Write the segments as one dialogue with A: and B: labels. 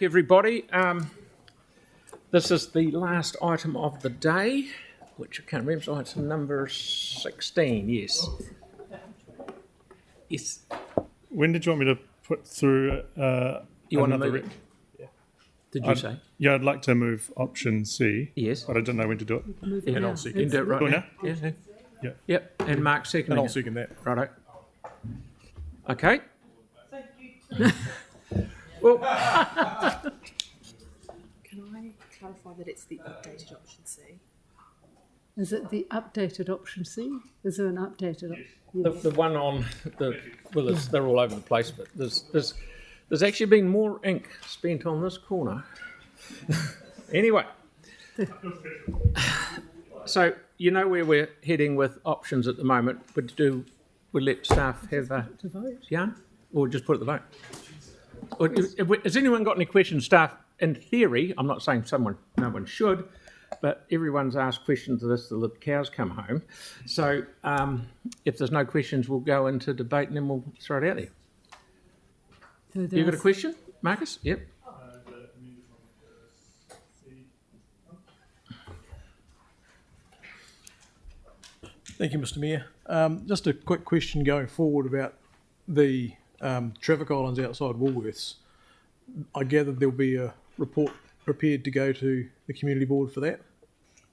A: Everybody, this is the last item of the day, which I can't remember, so it's number 16, yes. Yes.
B: When did you want me to put through
A: You want to
B: another
A: move it? Did you say?
B: Yeah, I'd like to move option C.
A: Yes.
B: But I didn't know when to do it.
A: Yeah,
C: now.
A: you can do it right
B: Do it
A: now.
B: now?
A: Yes.
B: Yeah.
A: Yep, and Mark seconding
B: And I'll
A: it.
B: second that.
A: Righto. Okay. Well,
C: Can I clarify that it's the updated option C?
D: Is it the updated option C? Is there an updated option?
A: the one on the, well, they're all over the place, but there's actually been more ink spent on this corner. Anyway, so you know where we're heading with options at the moment, but we'll let staff have a
D: To vote?
A: yarn, or just put it to the vote? Or, has anyone got any questions, staff? In theory, I'm not saying no one should, but everyone's asked questions of this till the cows come home. So if there's no questions, we'll go into debate and then we'll throw it out there.
D: So
A: You got a
D: there's-
A: question, Marcus? Yep.
E: Thank you, Mr. Mayor. Just a quick question going forward about the traffic islands outside Woolworths. I gather there'll be a report prepared to go to the community board for that.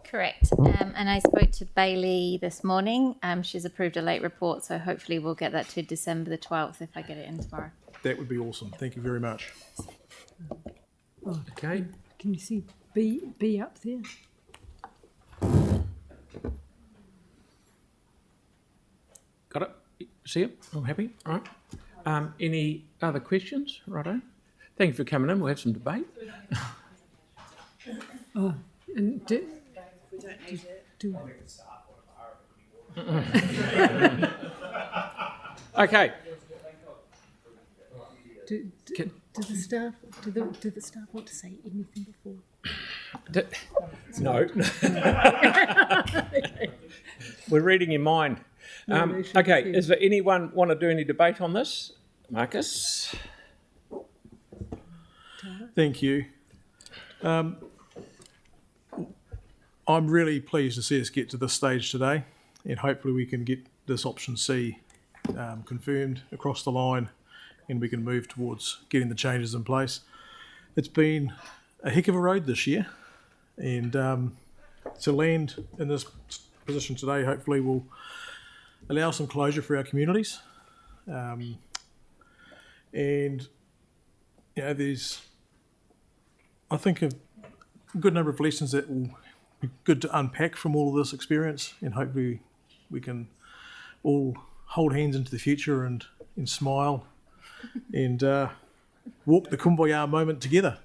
F: Correct. And I spoke to Bailey this morning. She's approved a late report, so hopefully we'll get that to December the 12th if I get it in tomorrow.
E: That would be awesome. Thank you very much.
A: Okay.
D: Can you see B up there?
A: Got it? See it? All happy? All right. Any other questions? Righto. Thank you for coming in. We'll have some debate.
D: Oh, and do,
C: We don't need it.
A: Okay.
D: do the staff do the staff want to say anything before?
A: No. We're reading your mind.
D: No, they shouldn't
A: Okay,
D: see.
A: is there anyone want to do any debate on this? Marcus?
E: Thank you. I'm really pleased to see us get to this stage today, and hopefully we can get this option C confirmed across the line, and we can move towards getting the changes in place. It's been a heck of a road this year, and to land in this position today hopefully will allow some closure for our communities. And you know, there's, I think, a good number of lessons that will be good to unpack from all of this experience, and hopefully we can all hold hands into the future and smile and walk the kumbaya moment together.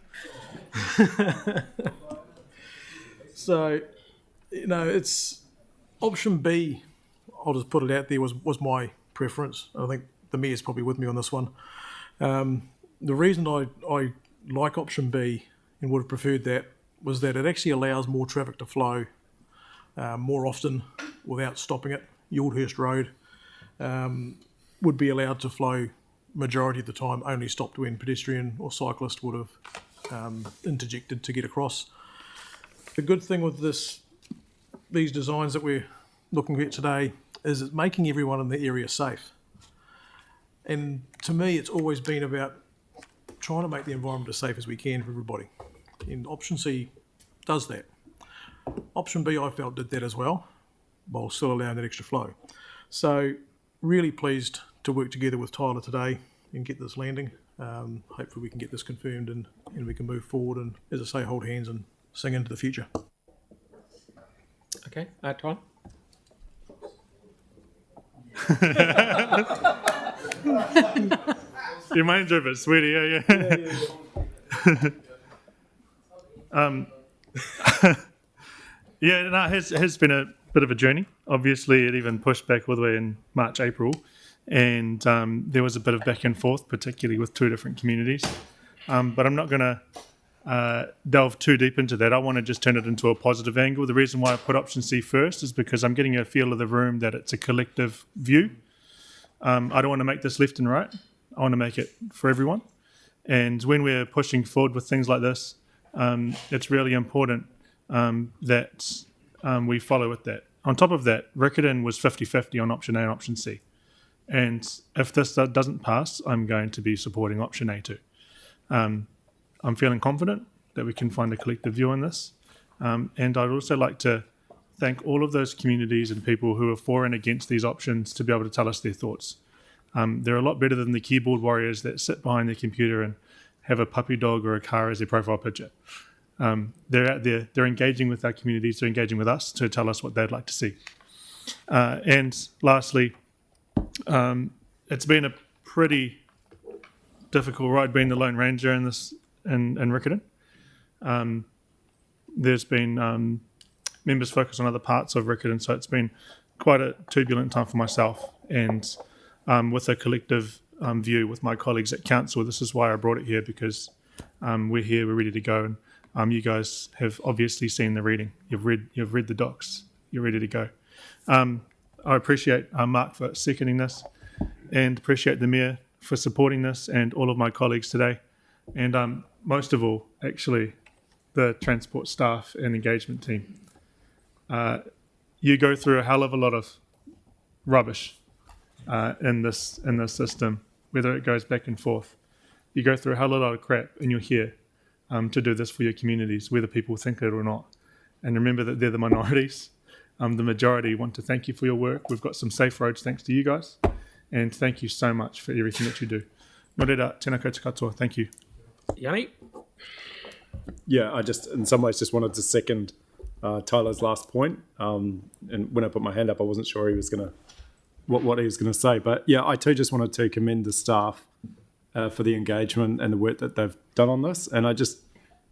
E: So, you know, it's option B, I'll just put it out there, was my preference. I think the Mayor's probably with me on this one. The reason I like option B and would have preferred that was that it actually allows more traffic to flow more often without stopping it. Yaldhurst Road would be allowed to flow majority of the time, only stopped when pedestrian or cyclist would have interjected to get across. The good thing with these designs that we're looking at today is it's making everyone in the area safe. And to me, it's always been about trying to make the environment as safe as we can for everybody. And option C does that. Option B, I felt, did that as well, while still allowing that extra flow. So really pleased to work together with Tyler today and get this landing. Hopefully we can get this confirmed and we can move forward and, as I say, hold hands and sing into the future.
A: Okay, Tom?
B: Your mind's a bit sweaty, yeah. Yeah, no, it has been a bit of a journey. Obviously, it even pushed back all the way in March, April, and there was a bit of back and forth, particularly with two different communities. But I'm not going to delve too deep into that. I want to just turn it into a positive angle. The reason why I put option C first is because I'm getting a feel of the room that it's a collective view. I don't want to make this left and right. I want to make it for everyone. And when we're pushing forward with things like this, it's really important that we follow with that. On top of that, Riccarton was 50-50 on option A and option C. And if this doesn't pass, I'm going to be supporting option A too. I'm feeling confident that we can find a collective view on this. And I'd also like to thank all of those communities and people who are for and against these options to be able to tell us their thoughts. They're a lot better than the keyboard warriors that sit behind their computer and have a puppy dog or a car as their profile picture. They're out there, they're engaging with our communities, they're engaging with us to tell us what they'd like to see. And lastly, it's been a pretty difficult ride being the Lone Ranger in Riccarton. There's been members focus on other parts of Riccarton, so it's been quite a turbulent time for myself. And with a collective view with my colleagues at council, this is why I brought it here, because we're here, we're ready to go, and you guys have obviously seen the reading. You've read the docs. You're ready to go. I appreciate Mark for seconding this, and appreciate the Mayor for supporting this, and all of my colleagues today, and most of all, actually, the transport staff and engagement team. You go through a hell of a lot of rubbish in this system, whether it goes back and forth. You go through a hell of a lot of crap, and you're here to do this for your communities, whether people think it or not. And remember that they're the minorities. The majority want to thank you for your work. We've got some safe roads thanks to you guys. And thank you so much for everything that you do. Nō reira, tēnā koutou katoa. Thank you.
A: Yanni?
G: Yeah, I just, in some ways, just wanted to second Tyler's last point. And when I put my hand up, I wasn't sure he was going to, what he was going to say. But yeah, I too just wanted to commend the staff for the engagement and the work that they've done on this. And I just,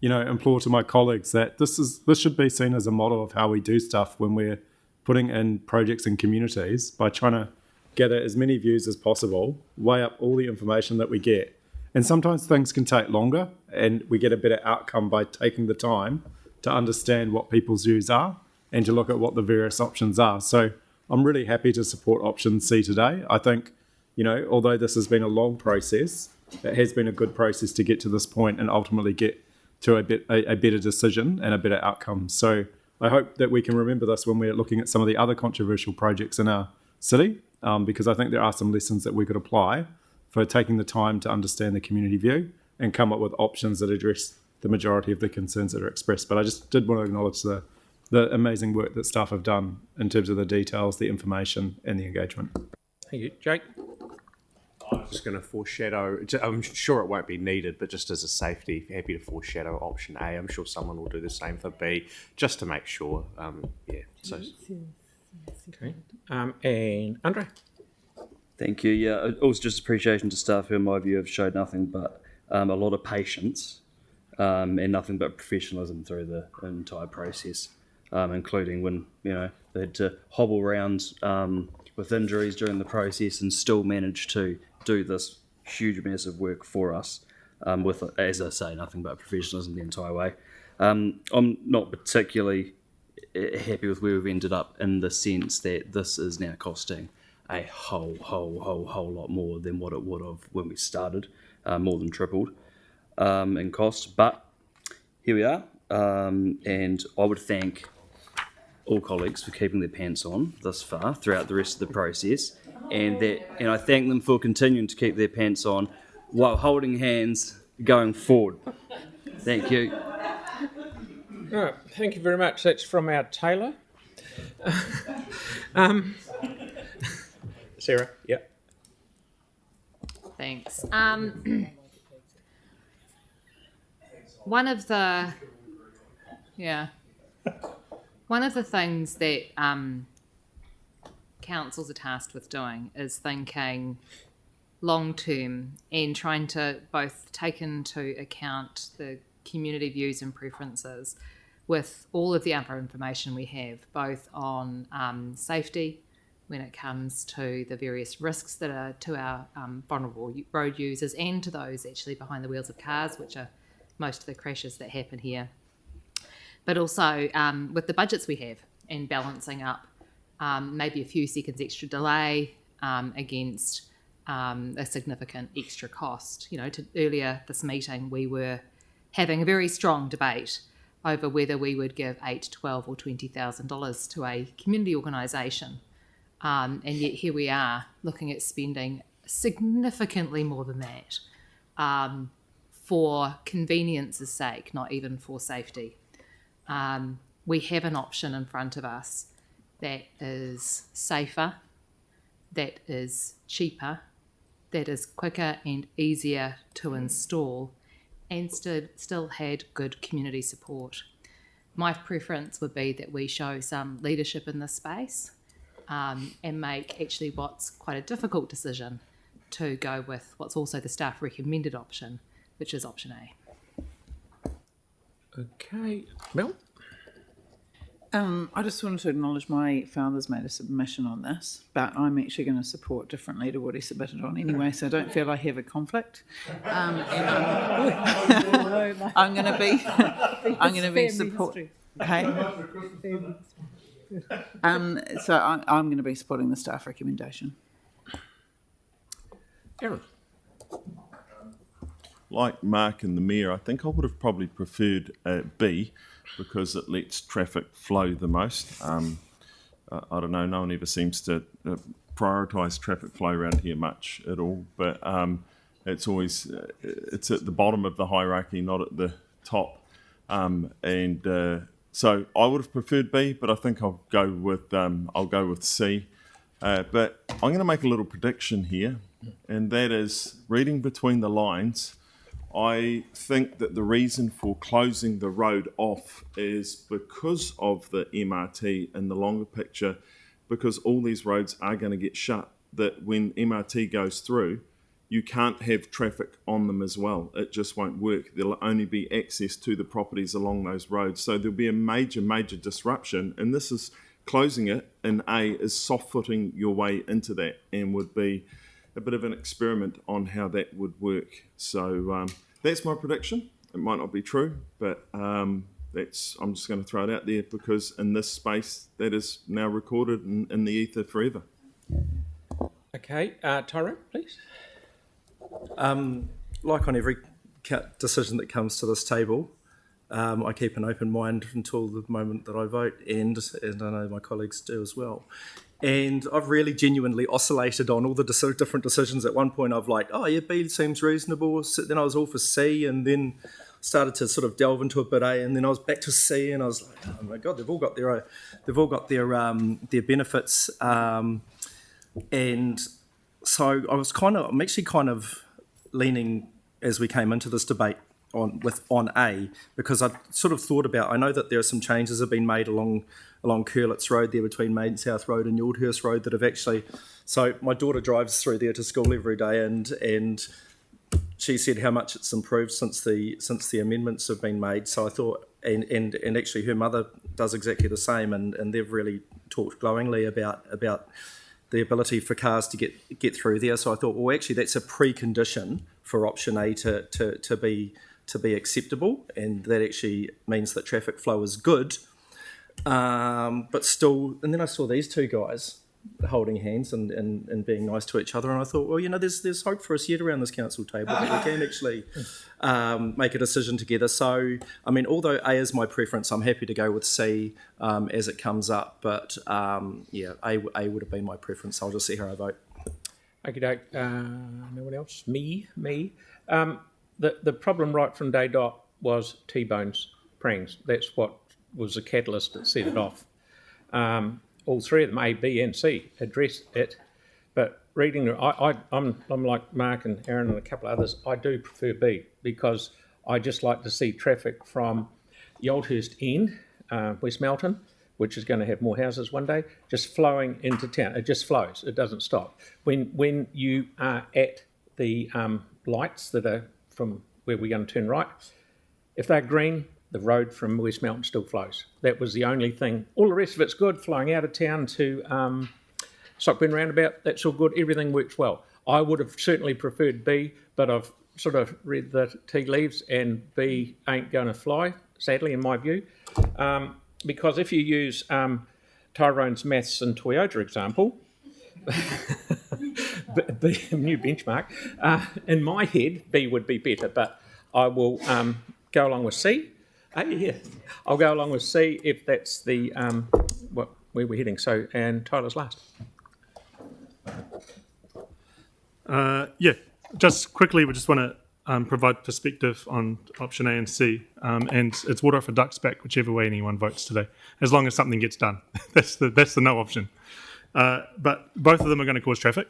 G: implore to my colleagues that this should be seen as a model of how we do stuff when we're putting in projects in communities, by trying to gather as many views as possible, weigh up all the information that we get. And sometimes things can take longer, and we get a better outcome by taking the time to understand what people's views are and to look at what the various options are. So I'm really happy to support option C today. I think, although this has been a long process, it has been a good process to get to this point and ultimately get to a better decision and a better outcome. So I hope that we can remember this when we're looking at some of the other controversial projects in our city, because I think there are some lessons that we could apply for taking the time to understand the community view and come up with options that address the majority of the concerns that are expressed. But I just did want to acknowledge the amazing work that staff have done in terms of the details, the information, and the engagement.
A: Thank you. Jake?
H: I was just going to foreshadow, I'm sure it won't be needed, but just as a safety, happy to foreshadow option A. I'm sure someone will do the same for B, just to make sure. So.
A: Okay. And Andre?
I: Thank you. Yeah, also just appreciation to staff who, in my view, have showed nothing but a lot of patience and nothing but professionalism through the entire process, including when, they had to hobble around with injuries during the process and still manage to do this huge, massive work for us with, as I say, nothing but professionalism the entire way. I'm not particularly happy with where we've ended up, in the sense that this is now costing a whole lot more than what it would have when we started, more than tripled in cost. But here we are, and I would thank all colleagues for keeping their pants on this far throughout the rest of the process, and I thank them for continuing to keep their pants on while holding hands going forward. Thank you.
A: All right, thank you very much. That's from our Taylor. Sarah, yeah.
F: Thanks. One of the things that councils are tasked with doing is thinking long term and trying to both take into account the community views and preferences with all of the other information we have, both on safety, when it comes to the various risks that are to our vulnerable road users, and to those actually behind the wheels of cars, which are most of the crashes that happen here. But also with the budgets we have, and balancing up maybe a few seconds extra delay against a significant extra cost. Earlier this meeting, we were having a very strong debate over whether we would give $8, $12 or $20,000 to a community organisation. And yet here we are looking at spending significantly more than that for convenience's sake, not even for safety. We have an option in front of us that is safer, that is cheaper, that is quicker and easier to install, and still had good community support. My preference would be that we show some leadership in this space and make actually what's quite a difficult decision to go with what's also the staff recommended option, which is option A.
A: Okay, Mel?
J: I just wanted to acknowledge my father's made a submission on this, but I'm actually going to support differently to what he submitted on anyway, so I don't feel I have a conflict. And I'm going to be support. Okay. So I'm going to be supporting the staff recommendation.
A: Aaron?
K: Like Mark and the Mayor, I think I would have probably preferred B, because it lets traffic flow the most. I don't know, no one ever seems to prioritise traffic flow around here much at all, but it's always, it's at the bottom of the hierarchy, not at the top. So I would have preferred B, but I think I'll go with C. But I'm going to make a little prediction here, and that is, reading between the lines, I think that the reason for closing the road off is because of the MRT in the longer picture, because all these roads are going to get shut, that when MRT goes through, you can't have traffic on them as well. It just won't work. There'll only be access to the properties along those roads. So there'll be a major, major disruption, and this is closing it in A is soft-footing your way into that, and would be a bit of an experiment on how that would work. So that's my prediction. It might not be true, but I'm just going to throw it out there, because in this space that is now recorded in the ether forever.
A: Okay, Tyrone, please.
L: Like on every decision that comes to this table, I keep an open mind until the moment that I vote, and I know my colleagues do as well. And I've really genuinely oscillated on all the different decisions. At one point I've like, oh yeah, B seems reasonable. So then I was all for C, and then started to sort of delve into a bit A, and then I was back to C, and I was like, oh my God, they've all got their benefits. And so I'm actually kind of leaning, as we came into this debate, on A, because I sort of thought about, I know that there are some changes that have been made along Curlitz Road there between Maiden South Road and Yaldhurst Road that have actually, so my daughter drives through there to school every day, and she said how much it's improved since the amendments have been made. So I thought, and actually her mother does exactly the same, and they've really talked glowingly about the ability for cars to get through there. So I thought, well, actually that's a precondition for option A to be acceptable, and that actually means that traffic flow is good. But still, and then I saw these two guys holding hands and being nice to each other, and I thought, well, there's hope for us yet around this council table that we can actually make a decision together. So, I mean, although A is my preference, I'm happy to go with C as it comes up, but A would have been my preference. I'll just see how I vote.
A: Okay, no one else? Me. The problem right from day dot was T-bones, prangs. That's what was the catalyst that set it off. All three of them, A, B and C, addressed it. But reading, I'm like Mark and Aaron and a couple of others, I do prefer B, because I just like to see traffic from Yaldhurst end, West Melton, which is going to have more houses one day, just flowing into town. It just flows. It doesn't stop. When you are at the lights that are from where we're going to turn right, if they're green, the road from West Melton still flows. That was the only thing. All the rest of it's good. Flowing out of town to Stockburn Roundabout, that's all good. Everything works well. I would have certainly preferred B, but I've sort of read the tea leaves, and B ain't going to fly, sadly, in my view. Because if you use Tyrone's maths and Toyota example, B, new benchmark. In my head, B would be better, but I will go along with C. Yeah, I'll go along with C if that's the where we're heading. So, and Tyler's last.
B: Yeah, just quickly, we just want to provide perspective on option A and C, and it's water off a duck's back, whichever way anyone votes today, as long as something gets done. That's the no option. But both of them are going to cause traffic.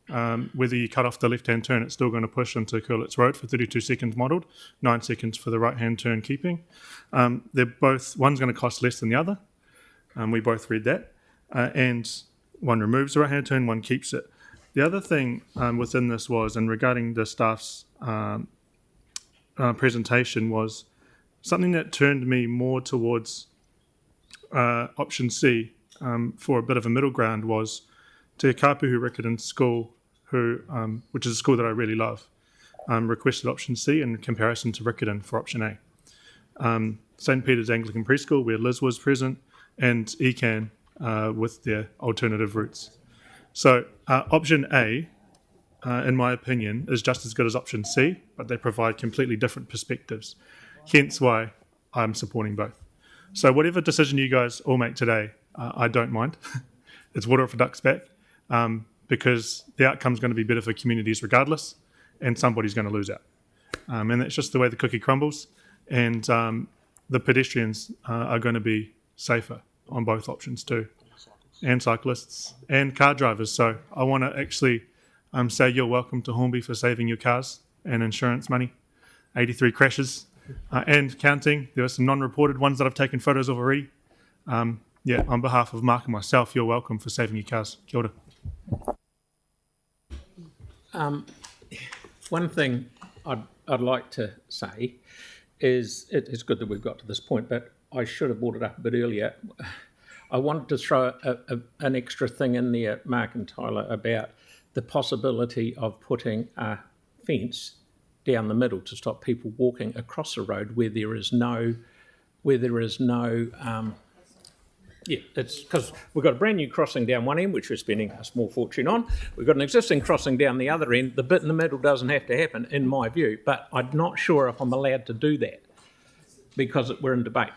B: Whether you cut off the left-hand turn, it's still going to push into Curlitz Road for 32 seconds modelled, 9 seconds for the right-hand turn keeping. They're both, one's going to cost less than the other. We both read that. And one removes the right-hand turn, one keeps it. The other thing within this was, and regarding the staff's presentation, was something that turned me more towards option C for a bit of a middle ground was Te Kapuhu Riccarton School, which is a school that I really love, requested option C in comparison to Riccarton for option A. St. Peter's Anglican Preschool, where Liz was present, and ECAN with their alternative routes. So option A, in my opinion, is just as good as option C, but they provide completely different perspectives, hence why I'm supporting both. So whatever decision you guys all make today, I don't mind. It's water off a duck's back, because the outcome's going to be better for communities regardless, and somebody's going to lose out. And that's just the way the cookie crumbles, and the pedestrians are going to be safer on both options too, and cyclists and car drivers. So I want to actually say you're welcome to Hornby for saving your cars and insurance money. 83 crashes and counting. There are some non-reported ones that I've taken photos of already. Yeah, on behalf of Mark and myself, you're welcome for saving your cars. Kia ora.
A: One thing I'd like to say is it's good that we've got to this point, but I should have brought it up a bit earlier. I wanted to throw an extra thing in there, Mark and Tyler, about the possibility of putting a fence down the middle to stop people walking across the road where there is no yeah, it's because we've got a brand new crossing down one end, which we're spending a small fortune on. We've got an existing crossing down the other end. The bit in the middle doesn't have to happen, in my view, but I'm not sure if I'm allowed to do that because we're in debate.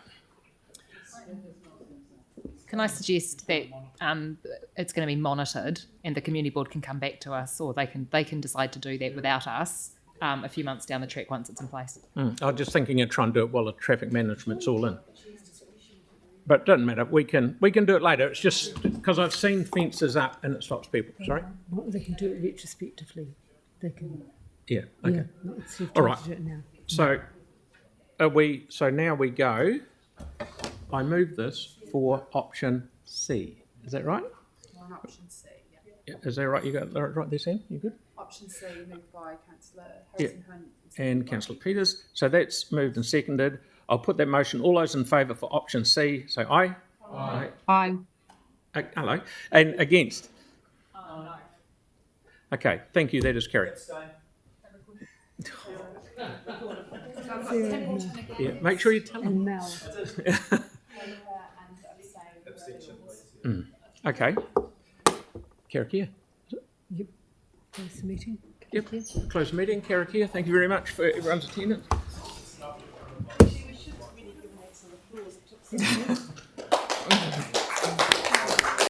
F: Can I suggest that it's going to be monitored, and the community board can come back to us, or they can decide to do that without us a few months down the track once it's in place.
A: I was just thinking of trying to do it while the traffic management's all in. But it doesn't matter. We can do it later. It's just because I've seen fences up and it stops people. Sorry?
D: Well, they can do it retrospectively. They can.
A: Yeah. Okay.
D: Yeah, not instead of
A: All
D: trying
A: right.
D: to do it now.
A: So now we go. I move this for option C. Is that right?
C: On option C, yeah.
A: Is that right? You got that right there, Sam? You good?
C: Option C moved by Councillor
A: Yeah.
C: Harrison Hunt.
A: And Councillor Peters. So that's moved and seconded. I'll put that motion. All those in favour for option C, say aye. Aye.
F: Aye.
A: Hello. And against? No. Okay, thank you. That is carried. Yeah, make sure you tell them.
D: And Mel.
A: Okay. Karakia.
D: Yep. Close the meeting.
A: Yep. Close the meeting. Karakia. Thank you very much for everyone's attendance.
C: We should really give an excellent applause. It took so long.